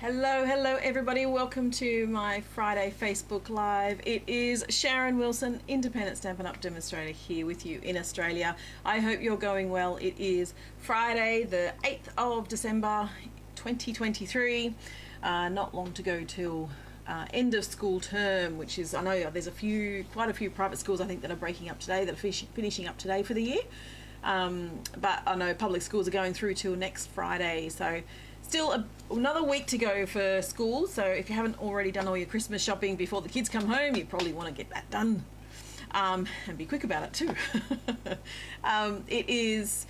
Hello everybody, welcome to my Friday Facebook Live. It is Sharon Wilson, independent Stampin' Up! Demonstrator here with you in Australia. I hope you're going well. It is Friday the 8th of December 2023. Not long to go till end of school term, which is, I know there's quite a few private schools I think that are breaking up today, that are finishing up today for the year. But I know public schools are going through till next Friday, so still another week to go for school. So if you haven't already done all your Christmas shopping before the kids come home, you probably want to get that done, and be quick about it too. It is,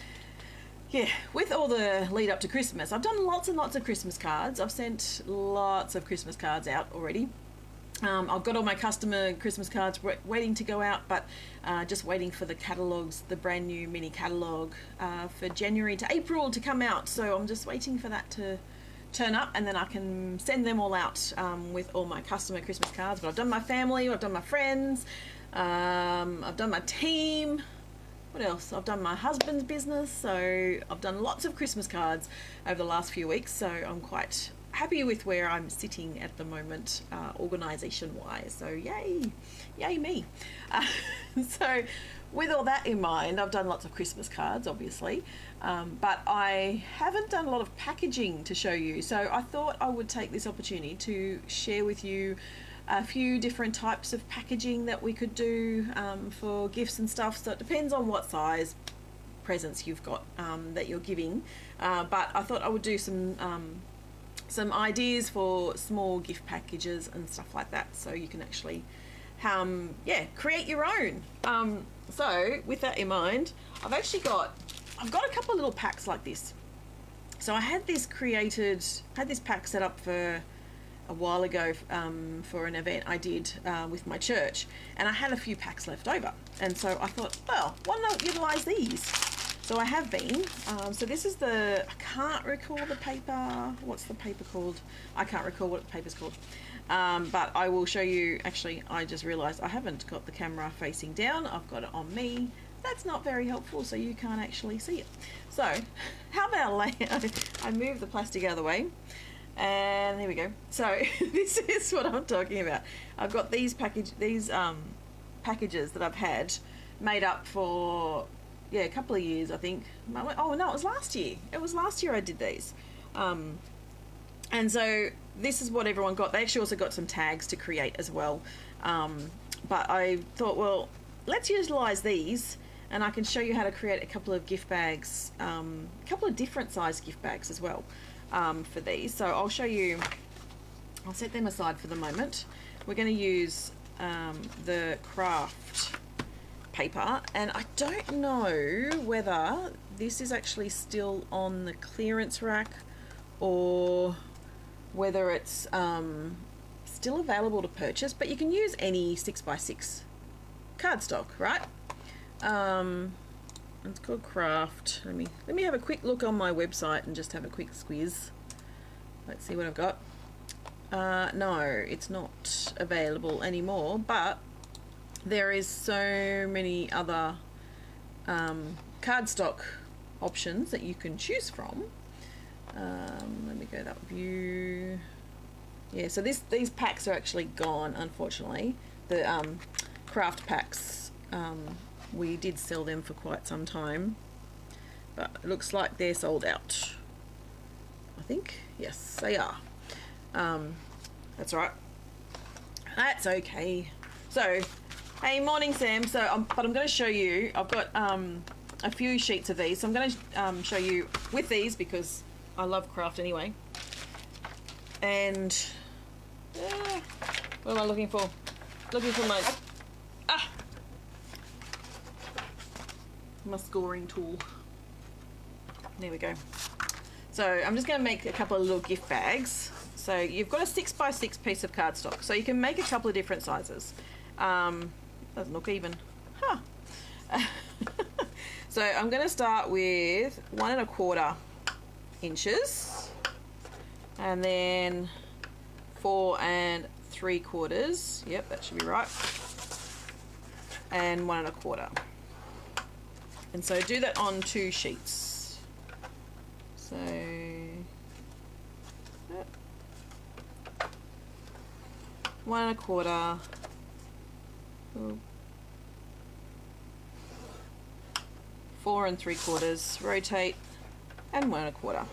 yeah, with all the lead up to Christmas, I've done lots and lots of Christmas cards. I've sent lots of Christmas cards out already. I've got all my customer Christmas cards waiting to go out, but just waiting for the catalogues, the brand new mini catalogue for January to April to come out. So I'm just waiting for that to turn up, and then I can send them all out with all my customer Christmas cards. But I've done my family, I've done my friends, I've done my team. What else? I've done my husband's business. So I've done lots of Christmas cards over the last few weeks. So I'm quite happy with where I'm sitting at the moment, organisation wise. So yay me. So with all that in mind, I've done lots of Christmas cards obviously, but I haven't done a lot of packaging to show you. So I thought I would take this opportunity to share with you a few different types of packaging that we could do for gifts and stuff. So it depends on what size presents you've got that you're giving, but I thought I would do some ideas for small gift packages and stuff like that, so you can actually create your own. So with that in mind, I've got a couple of little packs like this. So I had this pack set up for a while ago for an event I did with my church, and I had a few packs left over, and so I thought, well, why not utilize these? So I have been. So this is I can't recall the paper. What's the paper called? I can't recall what the paper's called. But I will show you. Actually, I just realised I haven't got the camera facing down. I've got it on me. That's not very helpful, so you can't actually see it. So how about I move the plastic out of the way, and there we go. So this is what I'm talking about. I've got these packages that I've had made up for a couple of years, I think. Oh no, it was last year. It was last year I did these. And so this is what everyone got. They actually also got some tags to create as well. But I thought, well, let's utilize these, and I can show you how to create a couple of gift bags, a couple of different size gift bags as well for these. So I'll show you, I'll set them aside for the moment. We're going to use the craft paper, and I don't know whether this is actually still on the clearance rack or whether it's still available to purchase, but you can use any 6x6 cardstock, right? It's called Craft. Let me have a quick look on my website and just have a quick squiz. Let's see what I've got. No, it's not available anymore, but there is so many other cardstock options that you can choose from. Let me go that view. Yeah, so these packs are actually gone, unfortunately. The craft packs, we did sell them for quite some time, but it looks like they're sold out. I think, yes, they are. That's right. That's okay. So, hey, morning Sam. So, but I'm going to show you, I've got a few sheets of these. So I'm going to show you with these because I love craft anyway. And what am I looking for? Looking for my scoring tool. There we go. So I'm just going to make a couple of little gift bags. So you've got a 6x6 piece of cardstock. So you can make a couple of different sizes. Doesn't look even. Huh. So I'm going to start with 1 1/4 inches, and then 4 3/4. Yep, that should be right. And 1 1/4. And so do that on 2 sheets. So 1 1/4, 4 3/4, rotate, and 1 1/4.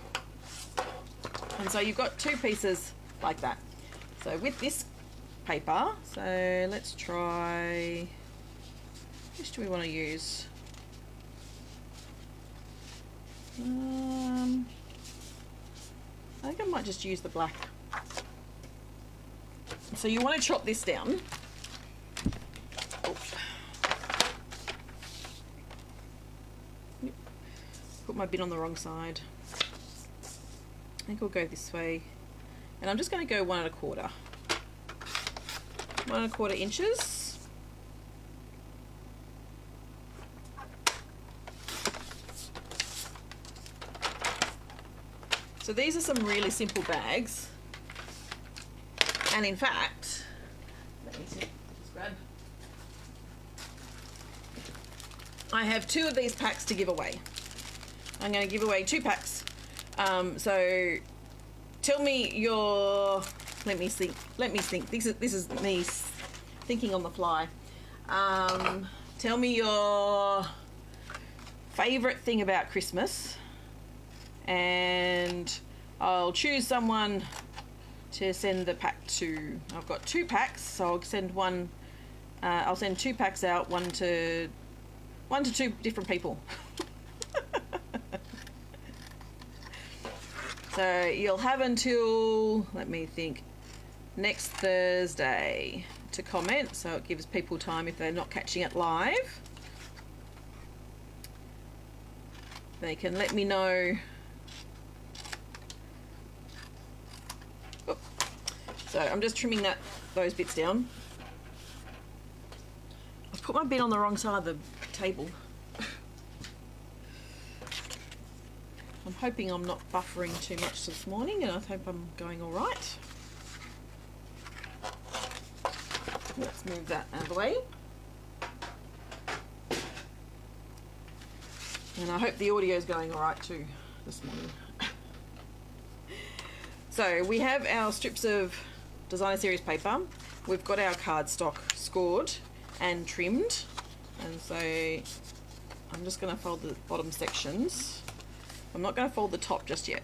And so you've got 2 pieces like that. So with this paper, so let's try, which do we want to use? I think I might just use the black. So you want to chop this down. Oh. Put my bin on the wrong side. I think I'll go this way. And I'm just going to go 1 1/4. 1 1/4 inches. So these are some really simple bags. And in fact, let me see, just grab. I have 2 of these packs to give away. I'm going to give away 2 packs. So tell me your, let me think. This is me thinking on the fly. Tell me your favorite thing about Christmas, and I'll choose someone to send the pack to. I've got 2 packs, so I'll send one. I'll send 2 packs out, one to 2 different people. So you'll have until, let me think, next Thursday to comment, so it gives people time if they're not catching it live. They can let me know. Oh. So I'm just trimming those bits down. I've put my bin on the wrong side of the table. I'm hoping I'm not buffering too much this morning, and I hope I'm going all right. Let's move that out of the way. And I hope the audio is going all right too this morning. So we have our strips of designer series paper. We've got our cardstock scored and trimmed. And so I'm just going to fold the bottom sections. I'm not going to fold the top just yet.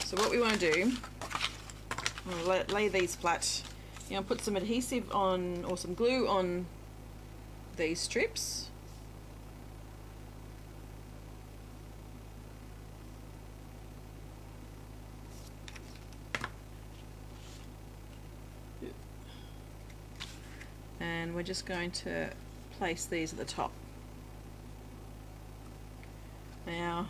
So what we want to do, I'm going to lay these flat. You know, put some adhesive on, or some glue on these strips. And we're just going to place these at the top. Now,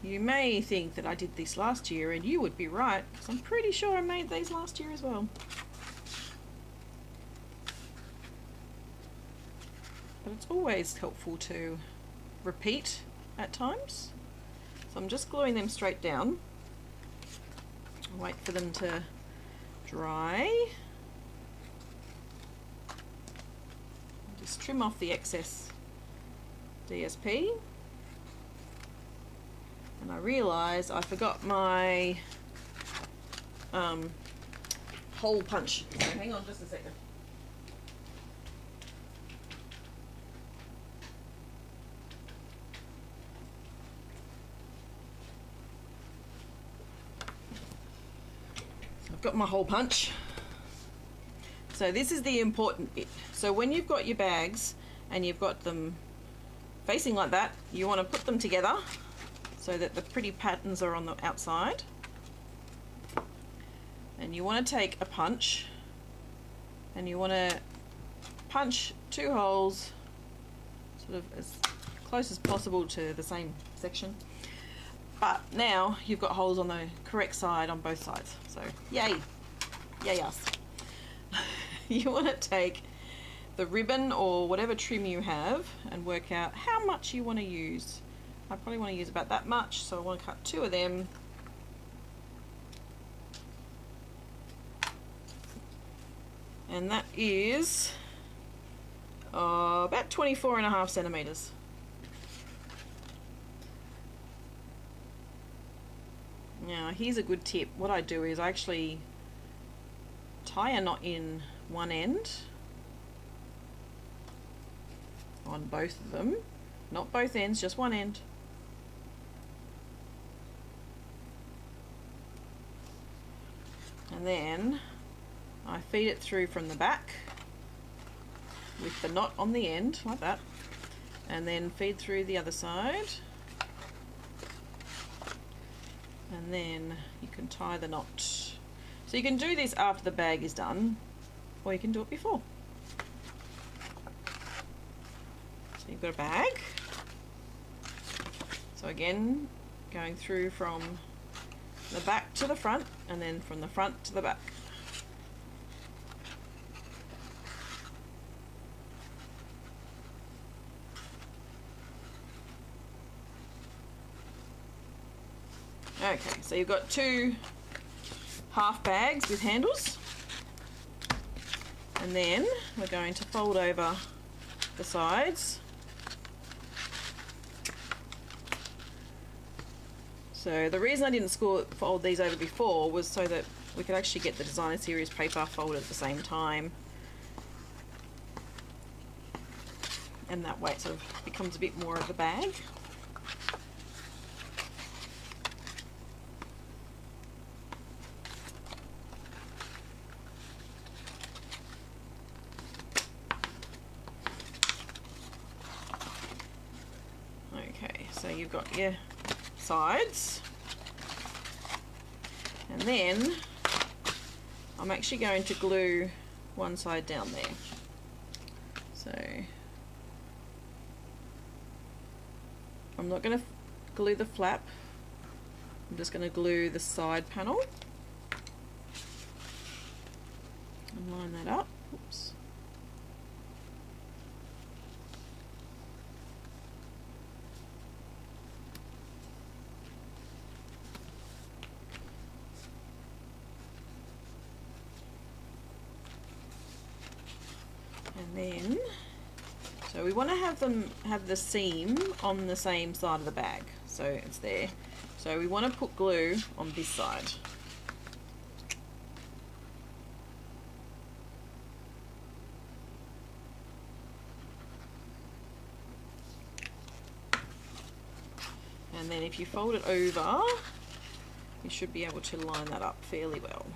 you may think that I did this last year, and you would be right, because I'm pretty sure I made these last year as well. But it's always helpful to repeat at times. So I'm just gluing them straight down. I'll wait for them to dry. Just trim off the excess DSP. And I realised I forgot my hole punch. So hang on just a second. I've got my hole punch. So this is the important bit. So when you've got your bags and you've got them facing like that, you want to put them together so that the pretty patterns are on the outside. And you want to take a punch and you want to punch 2 holes sort of as close as possible to the same section. But now you've got holes on the correct side on both sides. So yay, yay us. You want to take the ribbon or whatever trim you have and work out how much you want to use. I probably want to use about that much, so I want to cut 2 of them. And that is about 24.5 centimeters. Now here's a good tip. What I do is I actually tie a knot in one end on both of them, not both ends, just one end. And then I feed it through from the back with the knot on the end, like that, and then feed through the other side, and then you can tie the knot. So you can do this after the bag is done, or you can do it before. So you've got a bag. So again, going through from the back to the front, and then from the front to the back. Okay, so you've got two half bags with handles, and then we're going to fold over the sides. So the reason I didn't fold these over before was so that we could actually get the designer series paper folded at the same time, and that way it sort of becomes a bit more of the bag. Okay, so you've got your sides, and then I'm actually going to glue one side down there. So I'm not going to glue the flap, I'm just going to glue the side panel and line that up. Oops. And then, so we want to have the seam on the same side of the bag, so it's there. So we want to put glue on this side. And then if you fold it over, you should be able to line that up fairly well.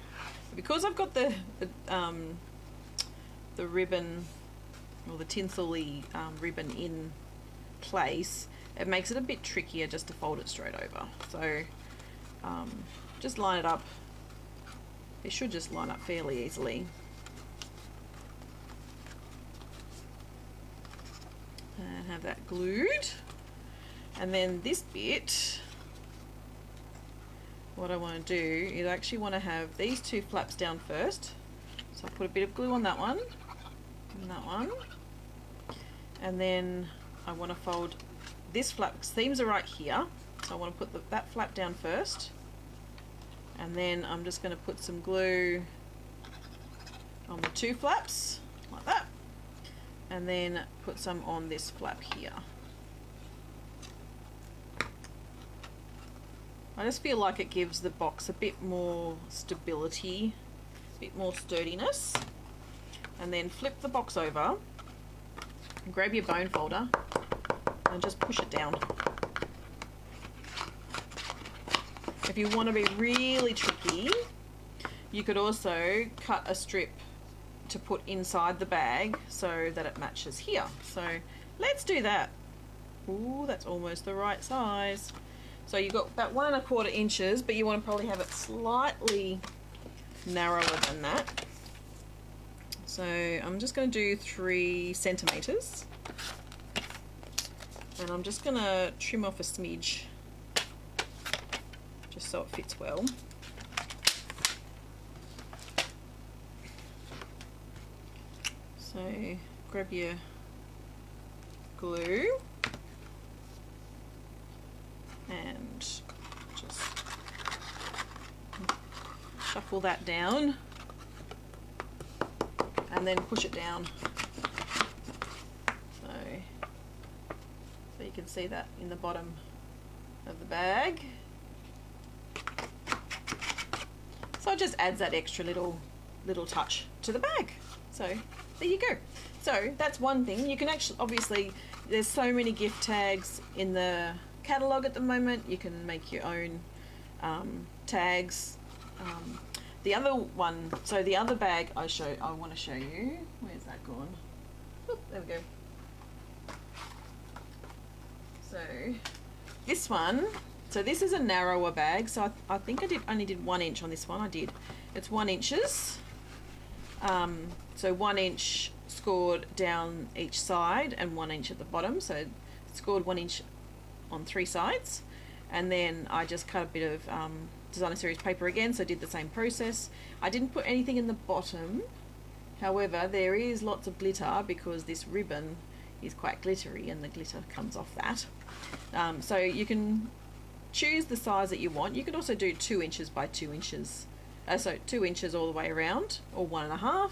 Because I've got the ribbon, or the tinsel-y ribbon in place, it makes it a bit trickier just to fold it straight over. So just line it up. It should just line up fairly easily. And have that glued. And then this bit, what I want to do is I actually want to have these two flaps down first. So I'll put a bit of glue on that one and that one, and then I want to fold this flap, because seams are right here, so I want to put that flap down first, and then I'm just going to put some glue on the two flaps like that, and then put some on this flap here. I just feel like it gives the box a bit more stability, a bit more sturdiness. And then flip the box over, and grab your bone folder and just push it down. If you want to be really tricky, you could also cut a strip to put inside the bag so that it matches here. So let's do that. Ooh, that's almost the right size. So you've got about 1 1/4 inches, but you want to probably have it slightly narrower than that. So I'm just going to do 3 centimeters, and I'm just going to trim off a smidge just so it fits well. So grab your glue and just shuffle that down, and then push it down. So you can see that in the bottom of the bag. So it just adds that extra little touch to the bag. So there you go. So that's one thing. You can actually, obviously, there's so many gift tags in the catalogue at the moment. You can make your own tags. The other one, so the other bag I want to show you. Where's that gone? Oh, there we go. So this one, so this is a narrower bag. So I think I only did 1 inch on this one. I did. It's 1 inches. So 1 inch scored down each side and 1 inch at the bottom. So scored 1 inch on 3 sides, and then I just cut a bit of designer series paper again, so I did the same process. I didn't put anything in the bottom, however there is lots of glitter because this ribbon is quite glittery and the glitter comes off that. So you can choose the size that you want. You could also do 2 inches by 2 inches, so 2 inches all the way around, or 1.5,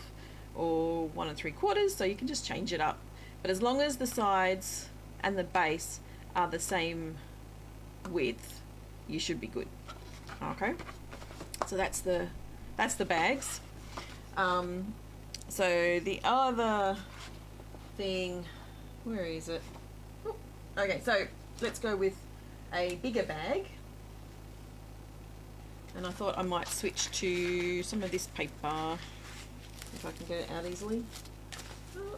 or 1 3/4, so you can just change it up. But as long as the sides and the base are the same width, you should be good. Okay, so that's the bags. So the other thing, where is it? Oh, okay, so let's go with a bigger bag, and I thought I might switch to some of this paper if I can get it out easily. Oh,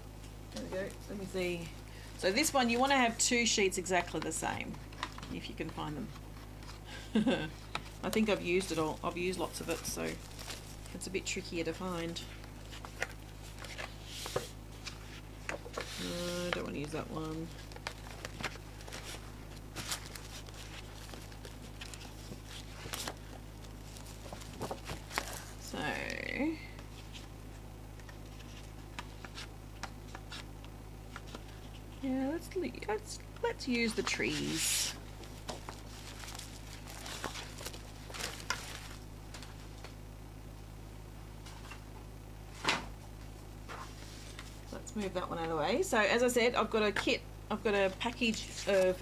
there we go. Let me see. So this one, you want to have 2 sheets exactly the same, if you can find them. I think I've used it all. I've used lots of it, so it's a bit trickier to find. No, I don't want to use that one. So yeah, let's use the trees. Let's move that one out of the way. So as I said, I've got a kit. I've got a package of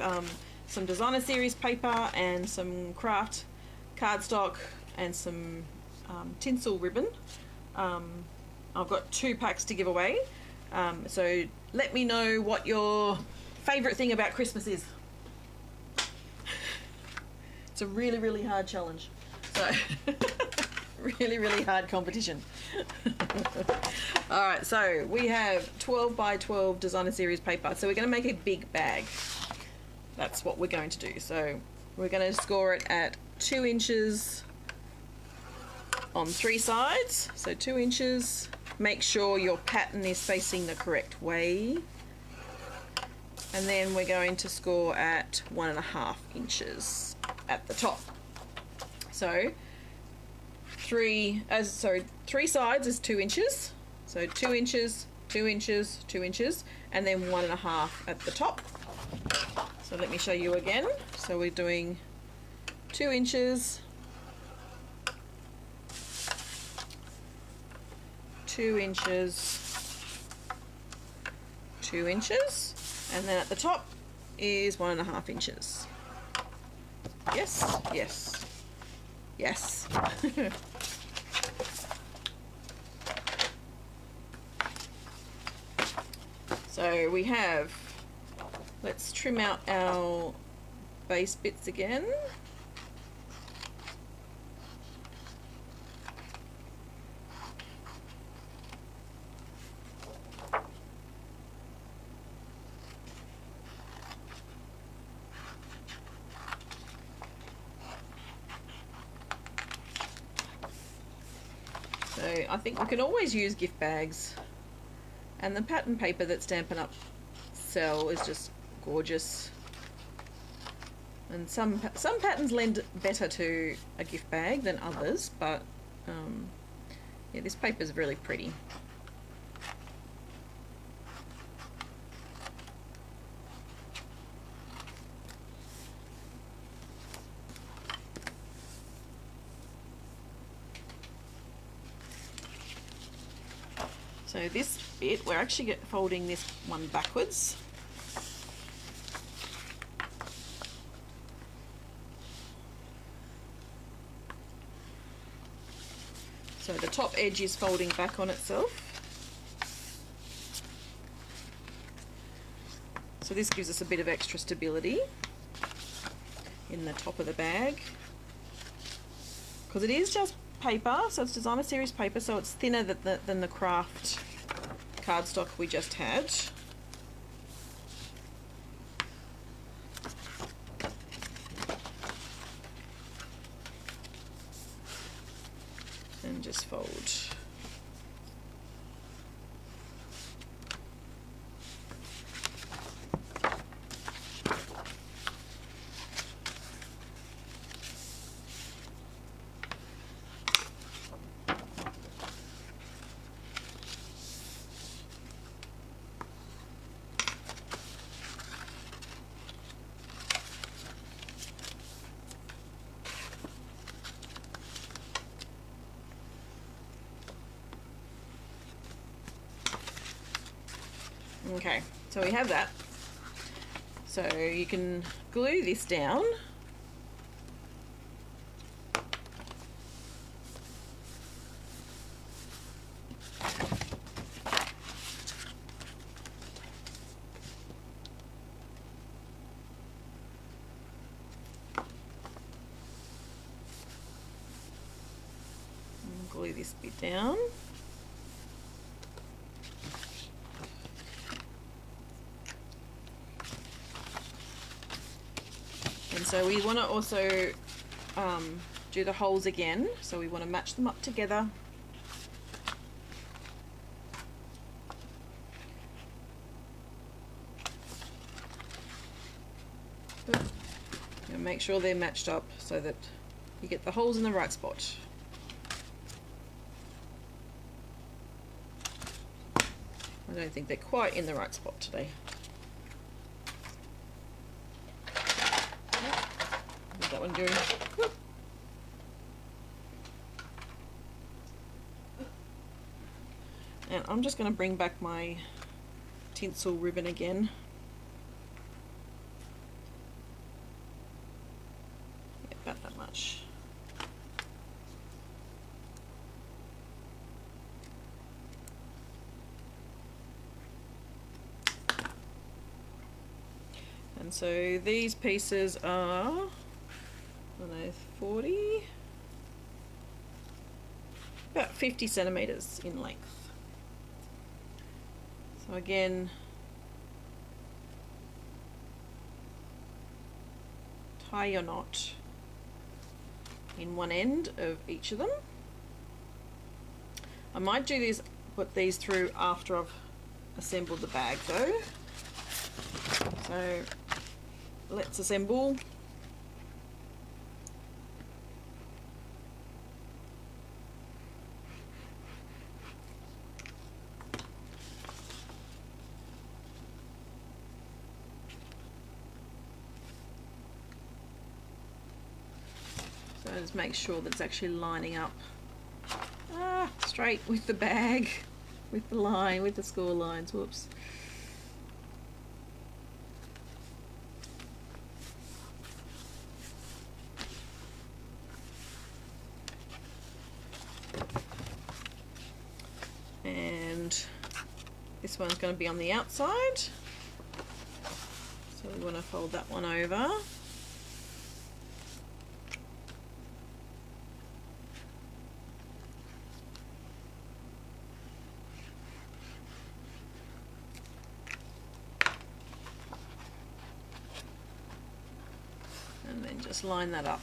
some designer series paper and some craft cardstock and some tinsel ribbon. I've got 2 packs to give away. So let me know what your favourite thing about Christmas is. It's a really, really hard challenge. So really, really hard competition. Alright, so we have 12 by 12 designer series paper. So we're going to make a big bag. That's what we're going to do. So we're going to score it at 2 inches on 3 sides. So 2 inches. Make sure your pattern is facing the correct way. And then we're going to score at 1.5 inches at the top. So 3 sides is 2 inches. So 2 inches, 2 inches, 2 inches, and then 1.5 at the top. So let me show you again. So we're doing 2 inches, 2 inches, 2 inches, and then at the top is 1.5 inches. Yes, yes, yes. So we have, let's trim out our base bits again. So I think we can always use gift bags. And the pattern paper that Stampin' Up sell is just gorgeous. And some patterns lend better to a gift bag than others, but yeah, this paper is really pretty. So this bit, we're actually folding this one backwards. So the top edge is folding back on itself. So this gives us a bit of extra stability in the top of the bag. Because it is just paper, so it's designer series paper, so it's thinner than the craft cardstock we just had. And just fold. Okay, so we have that. So you can glue this down. And glue this bit down. And so we want to also do the holes again, so we want to match them up together. And make sure they're matched up so that you get the holes in the right spot. I don't think they're quite in the right spot today. That one doing. And I'm just going to bring back my tinsel ribbon again. Yeah, about that much. And so these pieces are, I don't know, 40, about 50 centimeters in length. So again, tie your knot in one end of each of them. I might do this, put these through after I've assembled the bag though. So let's assemble. So just make sure that it's actually lining up straight with the bag, with the line, with the score lines. Whoops. And this one's going to be on the outside, so we want to fold that one over. And then just line that up.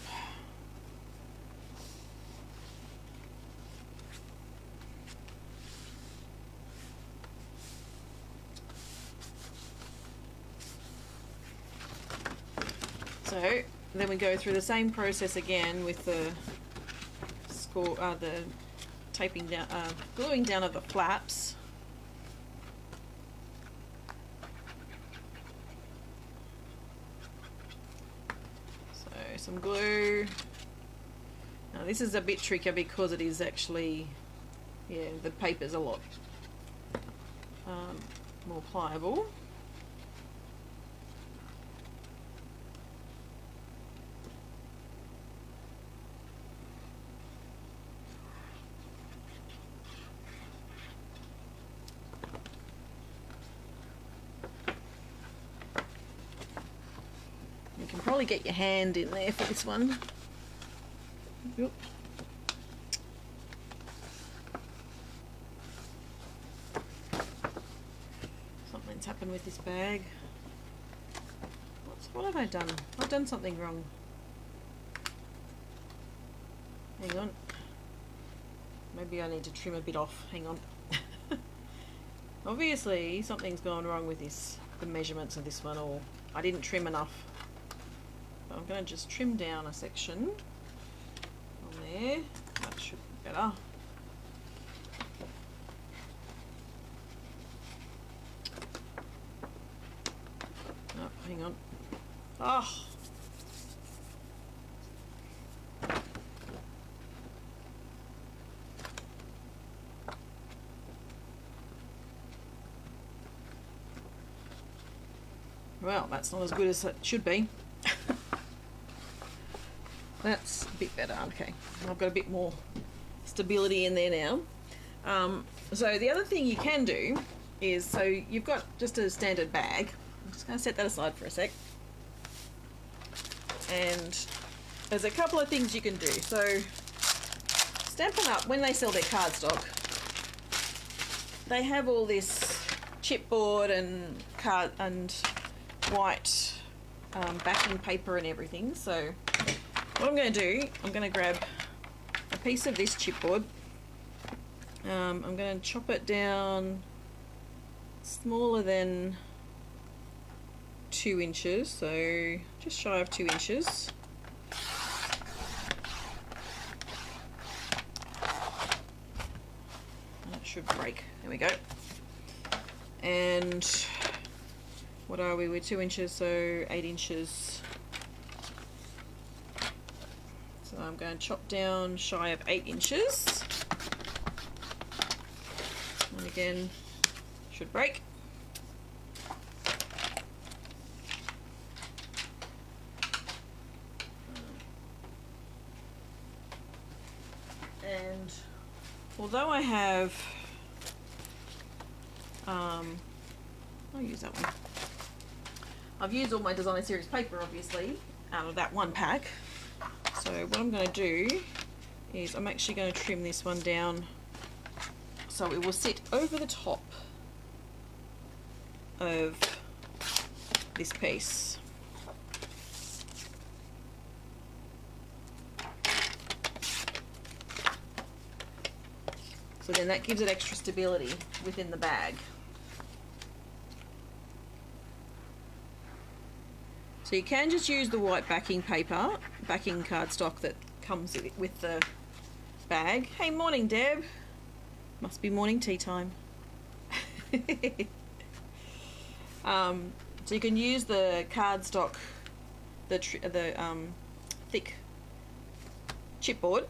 So then we go through the same process again with the the taping down, gluing down of the flaps. So some glue. Now this is a bit trickier because it is actually, yeah, the paper's a lot more pliable. You can probably get your hand in there for this one. Yep. Something's happened with this bag. What have I done? I've done something wrong. Hang on. Maybe I need to trim a bit off. Hang on. Obviously something's gone wrong with this, the measurements of this one, or I didn't trim enough. But I'm going to just trim down a section on there. That should be better. Oh, hang on. Oh. Well, that's not as good as it should be. That's a bit better. Okay, I've got a bit more stability in there now. So the other thing you can do is, so you've got just a standard bag. I'm just going to set that aside for a sec. And there's a couple of things you can do. So Stampin' Up, when they sell their cardstock, they have all this chipboard and card and white backing paper and everything. So what I'm going to do, I'm going to grab a piece of this chipboard. I'm going to chop it down smaller than 2 inches, so just shy of 2 inches. That should break. There we go. And what are we? We're 2 inches, so 8 inches. So I'm going to chop down shy of 8 inches. And again, should break. And although I have, I'll use that one. I've used all my designer series paper, obviously, out of that one pack. So what I'm going to do is I'm actually going to trim this one down so it will sit over the top of this piece. So then that gives it extra stability within the bag. So you can just use the white backing paper, backing cardstock that comes with the bag. Hey, morning, Deb. Must be morning tea time. So you can use the cardstock, the thick chipboard.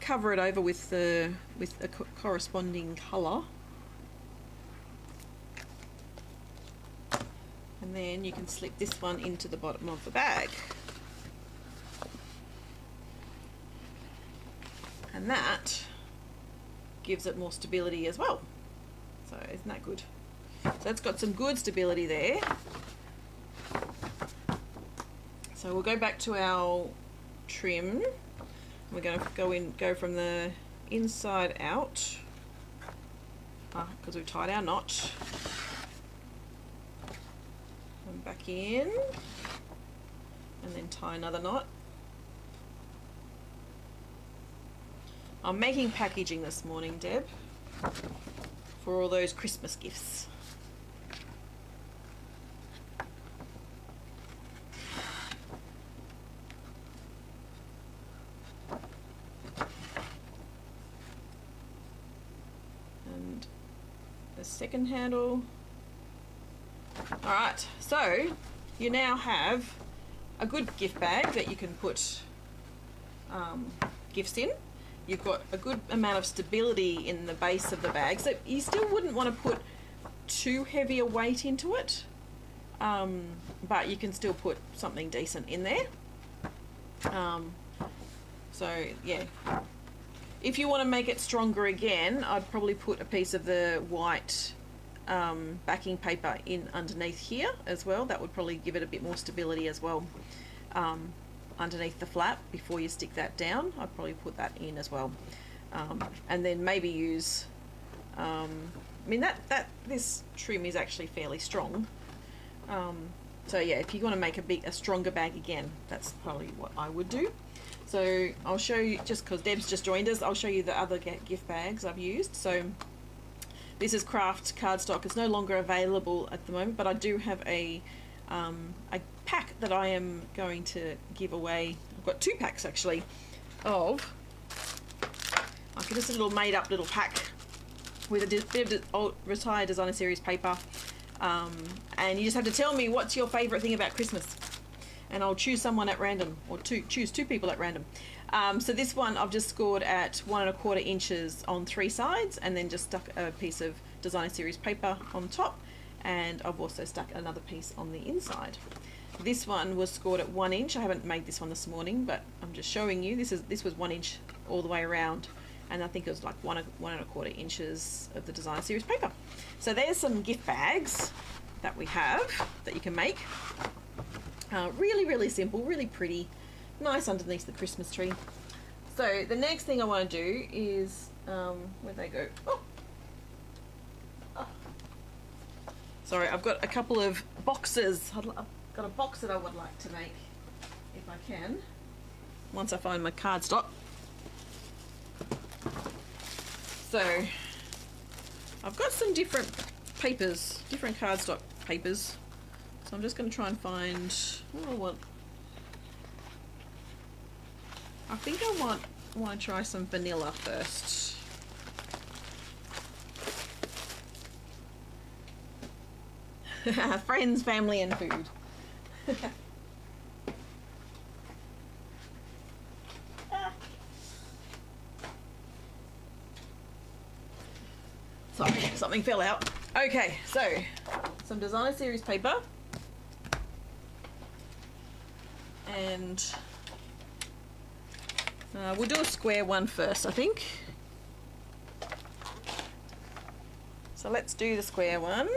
Cover it over with a corresponding colour, and then you can slip this one into the bottom of the bag, and that gives it more stability as well. So isn't that good? So it's got some good stability there. So we'll go back to our trim. We're going to go from the inside out, because we've tied our knot, and back in, and then tie another knot. I'm making packaging this morning, Deb, for all those Christmas gifts. Second handle. Alright, so you now have a good gift bag that you can put gifts in. You've got a good amount of stability in the base of the bag, so you still wouldn't want to put too heavy a weight into it, but you can still put something decent in there. So yeah, if you want to make it stronger again, I'd probably put a piece of the white backing paper in underneath here as well. That would probably give it a bit more stability as well, underneath the flap before you stick that down. I'd probably put that in as well, and then maybe use I mean that this trim is actually fairly strong, so yeah, if you want to make a stronger bag again, that's probably what I would do. So I'll show you, just because Deb's just joined us, I'll show you the other gift bags I've used. So this is craft cardstock. It's no longer available at the moment, but I do have a pack that I am going to give away. I've got 2 packs actually of, like, just a little made up little pack with a bit of old retired designer series paper, and you just have to tell me what's your favorite thing about Christmas, and I'll choose someone at random, or choose 2 people at random. So this one I've just scored at 1 1/4 inches on 3 sides, and then just stuck a piece of designer series paper on top, and I've also stuck another piece on the inside. This one was scored at 1 inch. I haven't made this one this morning, but I'm just showing you. This was 1 inch all the way around, and I think it was like 1 1/4 inches of the designer series paper. So there's some gift bags that we have that you can make. Really, really simple, really pretty, nice underneath the Christmas tree. So the next thing I want to do is, where'd they go? Oh. Sorry, I've got a couple of boxes. I've got a box that I would like to make, if I can, once I find my cardstock. So I've got some different papers, different cardstock papers. So I'm just going to try and find, I think I want to try some vanilla first. Friends, family and food. Sorry, something fell out. Okay, so some designer series paper, and we'll do a square one first, I think. So let's do the square one.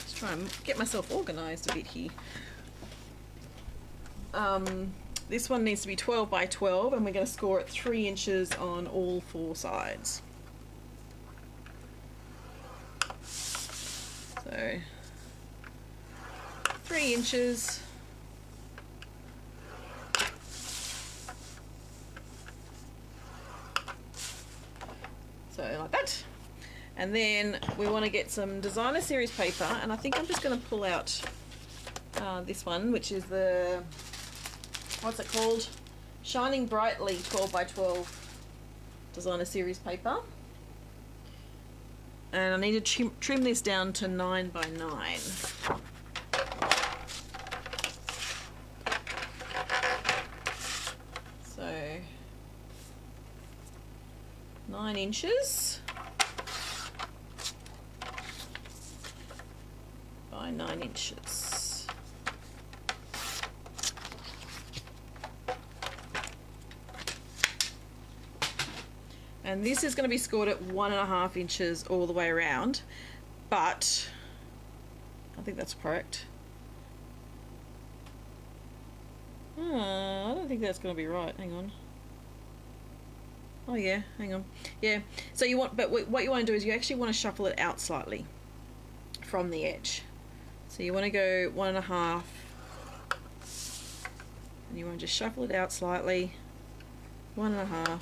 Just try and get myself organised a bit here. This one needs to be 12 by 12, and we're going to score it 3 inches on all 4 sides. So 3 inches. So like that. And then we want to get some designer series paper, and I think I'm just going to pull out this one, which is the, what's it called? Shining Brightly 12 by 12 designer series paper. And I need to trim this down to 9 by 9. So 9 inches by 9 inches. And this is going to be scored at 1 1/2 inches all the way around, but I think that's correct. I don't think that's going to be right. Hang on. Oh yeah, hang on. Yeah. So you want, but what you want to do is you actually want to shuffle it out slightly from the edge. So you want to go 1 1/2, and you want to just shuffle it out slightly. 1 1/2.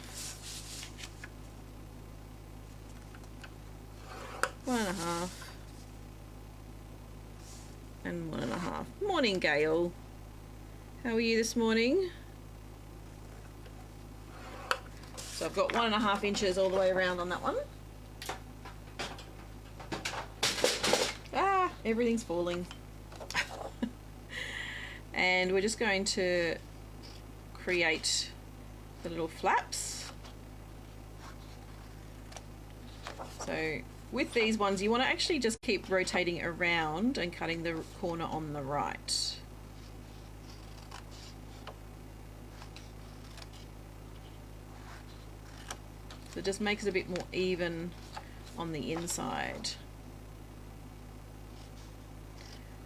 1 1/2 and 1 1/2. Morning, Gail. How are you this morning? So I've got 1 1/2 inches all the way around on that one. Ah, everything's falling. And we're just going to create the little flaps. So with these ones, you want to actually just keep rotating around and cutting the corner on the right. So it just makes it a bit more even on the inside.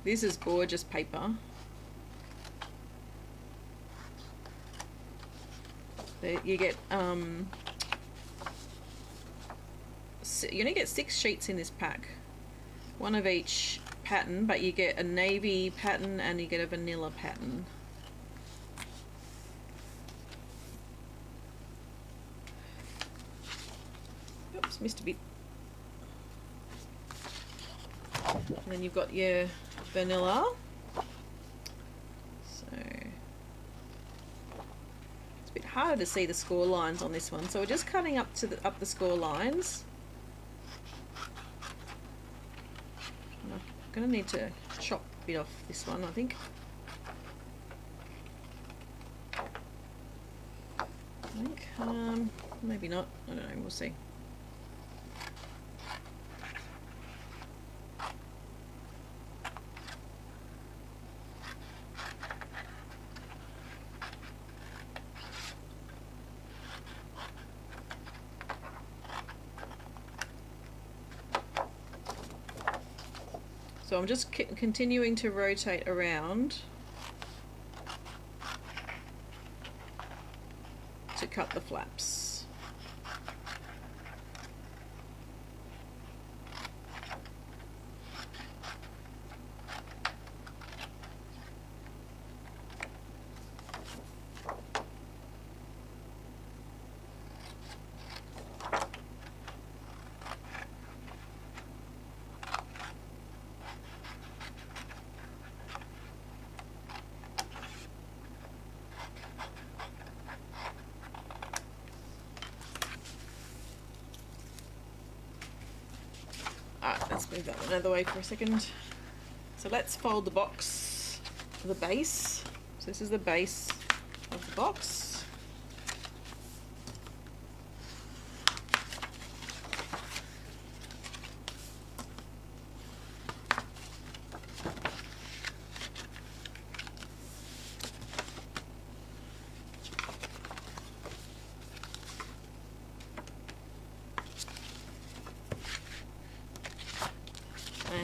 This is gorgeous paper. You get you only get 6 sheets in this pack, one of each pattern, but you get a navy pattern and you get a vanilla pattern. Oops, missed a bit. And then you've got your vanilla. So it's a bit harder to see the score lines on this one. So we're just cutting up to up the score lines. And I'm going to need to chop a bit off this one, I think. Maybe not. I don't know. We'll see. So I'm just continuing to rotate around to cut the flaps. Let's move that one out of the way for a second. So let's fold the box, the base. So this is the base of the box.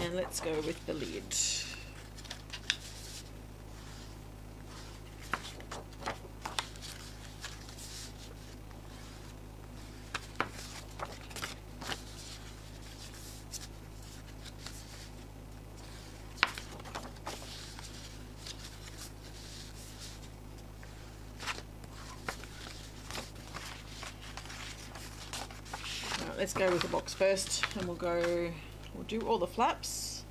And let's go with the lid. Right, let's go with the box first, and we'll do all the flaps.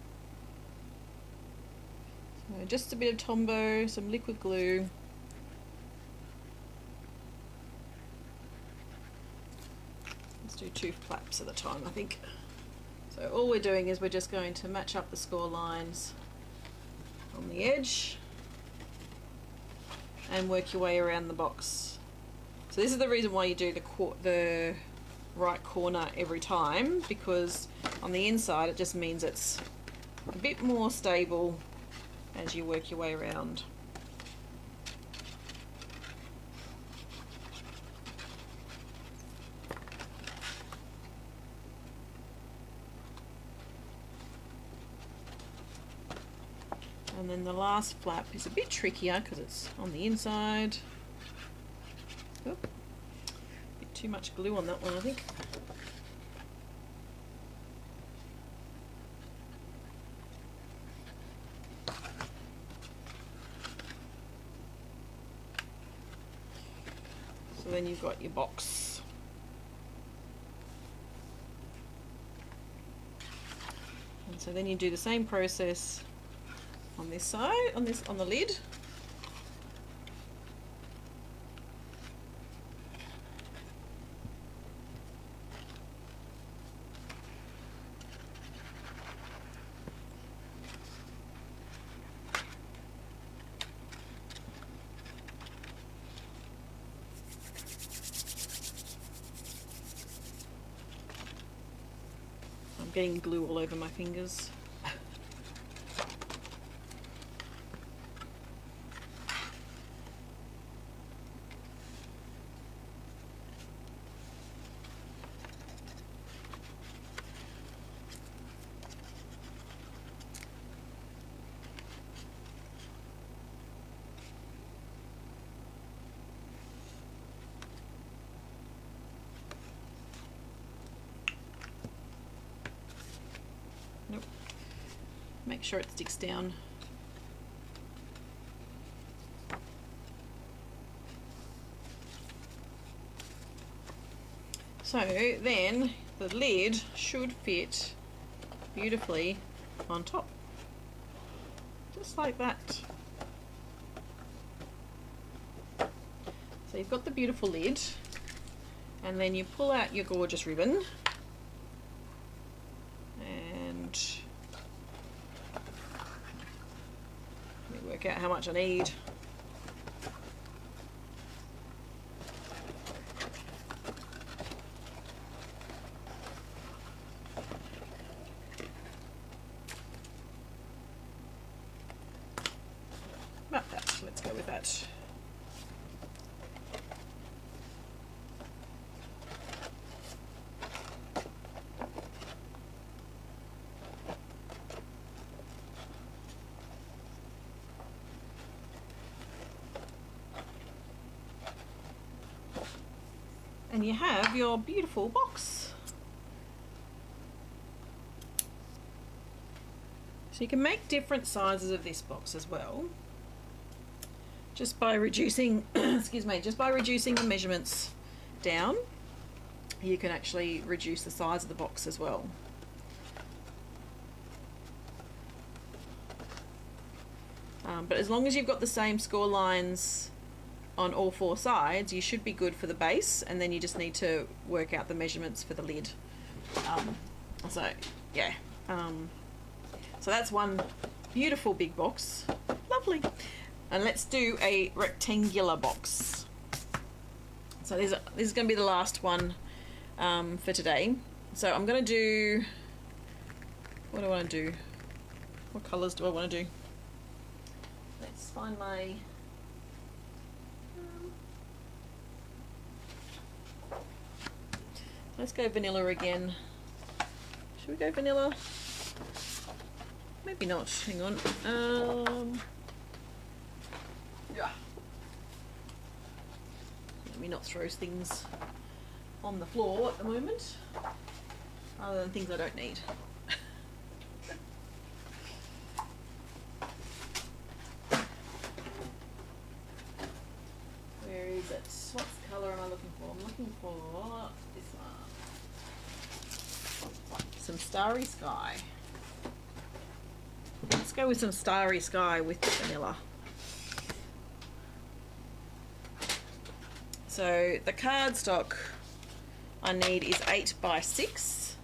So just a bit of Tombow, some liquid glue. Let's do 2 flaps at a time, I think. So all we're doing is we're just going to match up the score lines on the edge and work your way around the box. So this is the reason why you do the right corner every time, because on the inside it just means it's a bit more stable as you work your way around. And then the last flap is a bit trickier because it's on the inside. Oop. Bit too much glue on that one, I think. So then you've got your box. And so then you do the same process on this side, on the lid. I'm getting glue all over my fingers. Make sure it sticks down. So then the lid should fit beautifully on top, just like that. So you've got the beautiful lid, and then you pull out your gorgeous ribbon, and let me work out how much I need. About that, let's go with that. And you have your beautiful box. So you can make different sizes of this box as well, just by reducing excuse me, just by reducing the measurements down. You can actually reduce the size of the box as well. But as long as you've got the same score lines on all four sides, you should be good for the base, and then you just need to work out the measurements for the lid. So yeah, so that's one beautiful big box. Lovely. And let's do a rectangular box. So this is going to be the last one for today. So I'm going to do, what do I want to do? What colours do I want to do? Let's find my let's go vanilla again. Should we go vanilla? Maybe not. Hang on. Yeah. Let me not throw things on the floor at the moment, other than things I don't need. Where is it? What colour am I looking for? I'm looking for this one. Some starry sky. Let's go with some starry sky with the vanilla. So the cardstock I need is 8 by 6.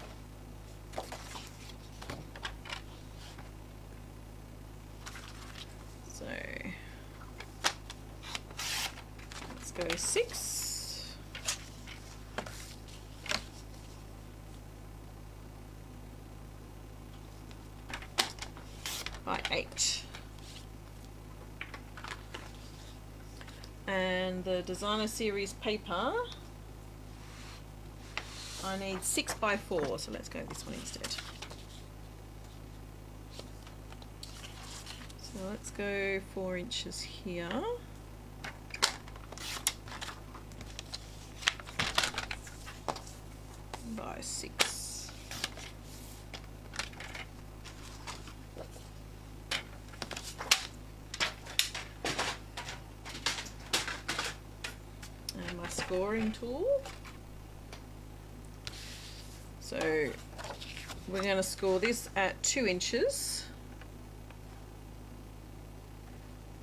So let's go 6. By 8. And the designer series paper, I need 6 by 4, so let's go with this one instead. So let's go 4 inches here. By 6. Scoring tool. So we're going to score this at 2 inches.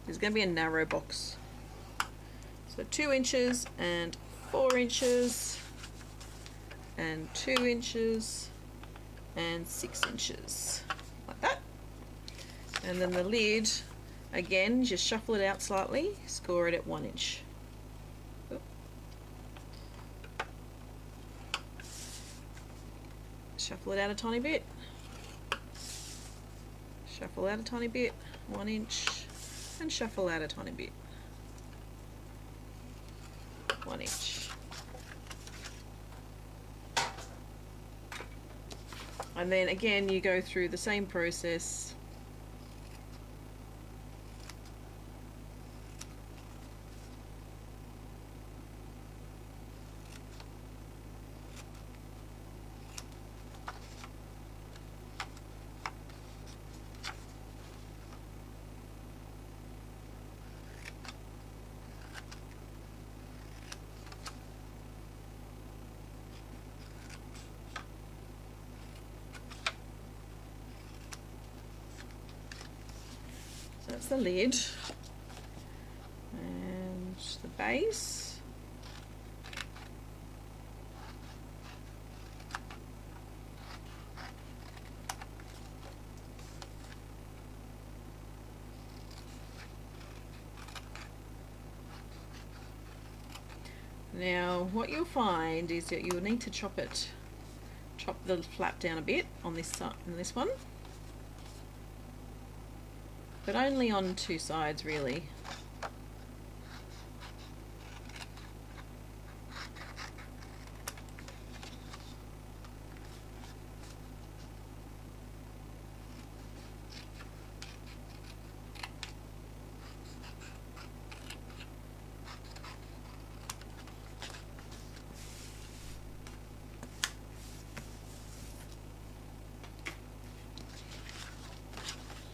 It's going to be a narrow box. So 2 inches and 4 inches and 2 inches and 6 inches, like that. And then the lid, again, just shuffle it out slightly, score it at 1 inch. Shuffle it out a tiny bit, shuffle out a tiny bit, 1 inch, and shuffle out a tiny bit, 1 inch. And then again you go through the same process . that's the lid. And the base. Now what you'll find is that you'll need to chop the flap down a bit on this side and this one, but only on two sides really.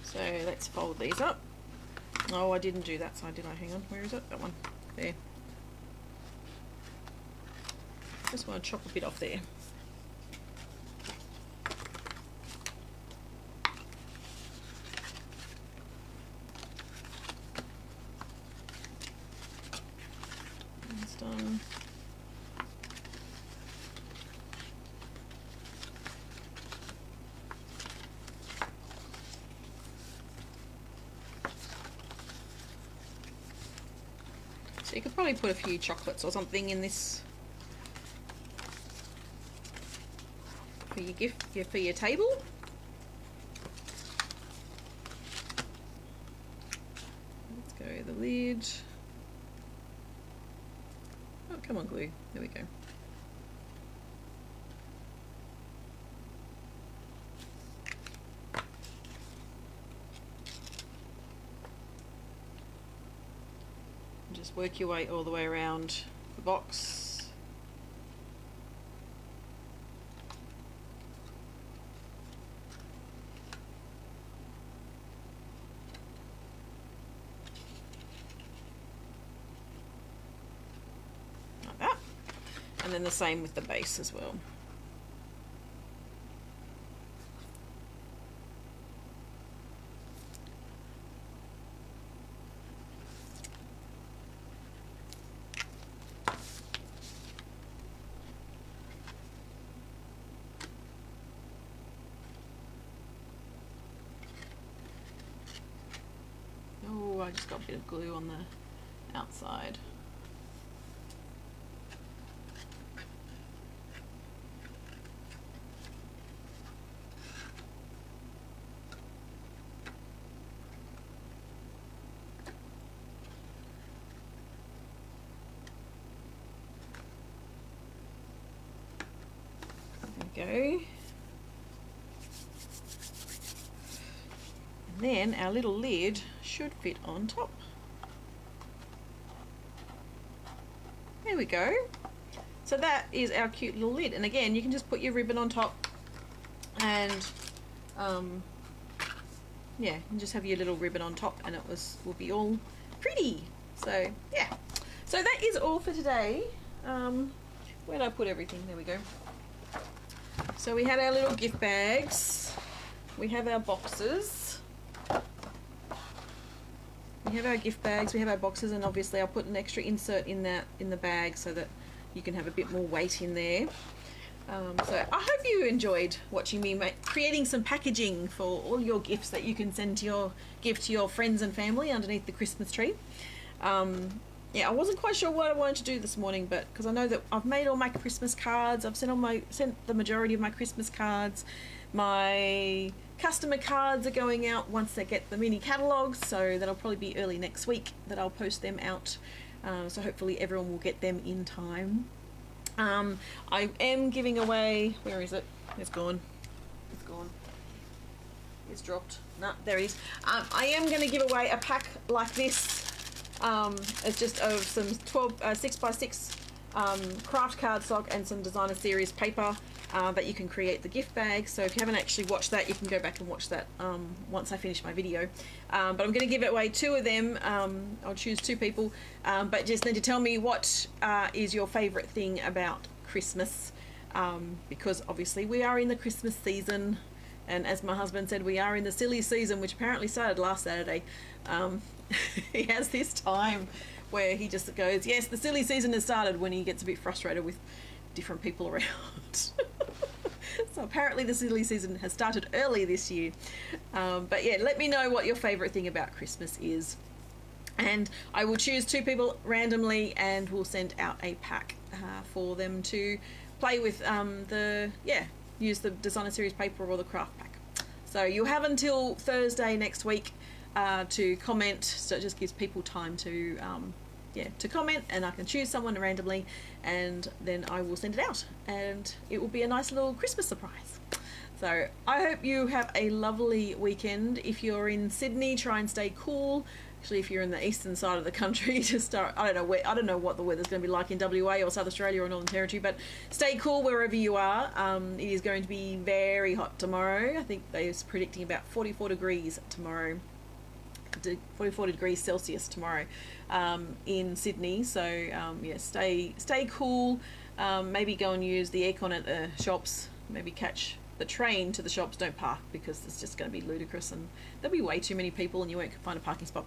So let's fold these up. Oh, I didn't do that side, did I? Hang on, where is it? That one. There. Just want to chop a bit off there. That's done. So you could probably put a few chocolates or something in this for your gift, for your table. Let's go the lid. Oh, come on, glue. There we go. Just work your way all the way around the box. Like that. And then the same with the base as well. Oh, I just got a bit of glue on the outside. There we go. And then our little lid should fit on top. There we go. So that is our cute little lid, and again you can just put your ribbon on top and yeah, and just have your little ribbon on top and it will be all pretty. So yeah, so that is all for today. Where did I put everything? There we go. So we had our little gift bags, we have our boxes, we have our gift bags, we have our boxes, and obviously I'll put an extra insert in the bag so that you can have a bit more weight in there. So I hope you enjoyed watching me creating some packaging for all your gifts that you can send to your friends and family underneath the Christmas tree. Yeah, I wasn't quite sure what I wanted to do this morning, but because I know that I've made all my Christmas cards, I've sent the majority of my Christmas cards. My customer cards are going out once they get the mini catalogues, so that'll probably be early next week that I'll post them out. So hopefully everyone will get them in time. I am giving away, where is it? It's gone. It's gone. It's dropped. No, there it is. I am going to give away a pack like this. It's just of some 6x6 craft cardstock and some designer series paper that you can create the gift bag. So if you haven't actually watched that, you can go back and watch that once I finish my video. But I'm going to give away 2 of them. I'll choose 2 people, but just need to tell me what is your favourite thing about Christmas, because obviously we are in the Christmas season, And as my husband said, we are in the silly season, which apparently started last Saturday. He has this time where he just goes, yes, the silly season has started, when he gets a bit frustrated with different people around. So apparently the silly season has started early this year. But yeah, let me know what your favourite thing about Christmas is. And I will choose 2 people randomly, and we'll send out a pack for them to play with use the designer series paper or the craft pack. So you'll have until Thursday next week to comment, so it just gives people time to comment, and I can choose someone randomly, and then I will send it out, and it will be a nice little Christmas surprise. So I hope you have a lovely weekend. If you're in Sydney, try and stay cool. Actually, if you're in the eastern side of the country, I don't know what the weather's going to be like in WA or South Australia or Northern Territory, but stay cool wherever you are. It is going to be very hot tomorrow. I think they're predicting about 44 degrees tomorrow. 44 degrees Celsius tomorrow in Sydney. So stay cool. Maybe go and use the aircon at the shops. Maybe catch the train to the shops. Don't park, because it's just going to be ludicrous, and there'll be way too many people and you won't find a parking spot.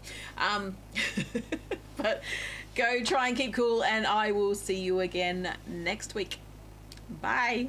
But go try and keep cool, and I will see you again next week. Bye.